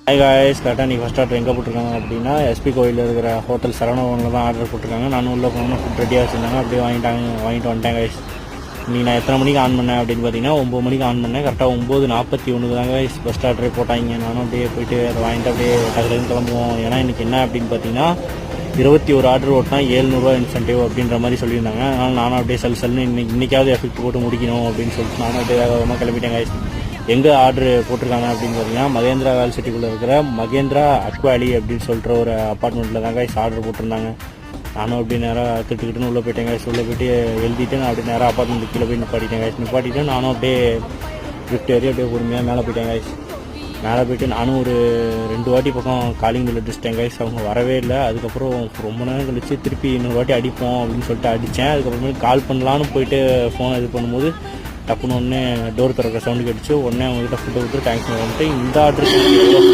Hi guys, கரெக்டாக நீங்கள் first order எங்கே போட்டிருக்காங்க அப்படின்னா எஸ்பி கோயிலில் இருக்கிற ஹோட்டல் சரவணபவனில் தான் ஆர்டர் போட்டிருக்காங்க. நானும் உள்ளே போனோம்னா ஃபுட் ரெடியாக வச்சுருந்தாங்க. அப்படியே வாங்கிட்டு வந்துட்டேன் காய்ஸ். நீங்கள் நான் எத்தனை மணிக்கு ஆன் பண்ணேன் அப்படின்னு பார்த்தீங்கன்னா 9 மணிக்கு ஆன் பண்ணேன். கரெக்டாக 9:41 தாங்க ஃபஸ்ட் ஆர்டரே போட்டாங்க. நானும் அப்படியே போயிட்டு அதை வாங்கிட்டு அப்படியே டக்குன்னு கிளம்புவோம். ஏன்னா இன்றைக்கி என்ன அப்படின்னு பார்த்தீங்கன்னா 21 ஆர்டர் ஓட்டினா 700 இன்சென்டிவ் அப்படின்ற மாதிரி சொல்லியிருந்தாங்க. அதனால் நானும் அப்படியே செல்லுன்னு இன்றைக்காவது எஃபெக்ட் போட்டு முடிக்கணும் அப்படின்னு சொல்லிட்டு நானும் அப்படியே வேகமாக கிளம்பிட்டேன் காய்ஸ். எங்கே ஆர்டர் போட்டிருக்காங்க அப்படின்னு பார்த்தீங்கன்னா மகேந்திரா வேல் சிட்டிக்குள்ளே இருக்கிற மகேந்திரா அக்வாலி அப்படின்னு சொல்கிற ஒரு அப்பார்ட்மெண்ட்டில் தான் காய்ஸ் ஆர்டர் போட்டிருந்தாங்க. நானும் அப்படி நேராக கிட்டுக்கிட்டுன்னு உள்ளே போயிட்டேன் காய்ஸ். உள்ளே போய்ட்டு எழுதிட்டு நான் அப்படி நேராக அப்பார்ட்மெண்ட்டு கீழே போய் நிப்பாட்டிட்டேன் காய்ஸ். நிப்பாட்டிட்டு நானும் அப்படியே லிஃப்ட் ஏறி அப்படியே பொறுமையாக மேலே போயிட்டேன் காய்ஸ். மேலே போய்ட்டு நானும் ஒரு 2 வாட்டி பக்கம் காலிங் பில் அடிச்சிட்டேன் காய்ஸ். அவங்க வரவே இல்லை. அதுக்கப்புறம் ரொம்ப நேரம் கழிச்சு திருப்பி இன்னொரு வாட்டி அடிப்போம் அப்படின்னு சொல்லிட்டு அடித்தேன். அதுக்கப்புறமே கால் பண்ணலான்னு போயிட்டு ஃபோனை இது பண்ணும்போது டப்புன்னு ஒன்று டோர் திறக்கிற சவுண்டு கிடச்சி உடனே அவங்ககிட்ட ஃபுட்டை கொடுத்து தேங்க்ஸ் பண்ணிட்டு இந்த ஆர்டருக்கு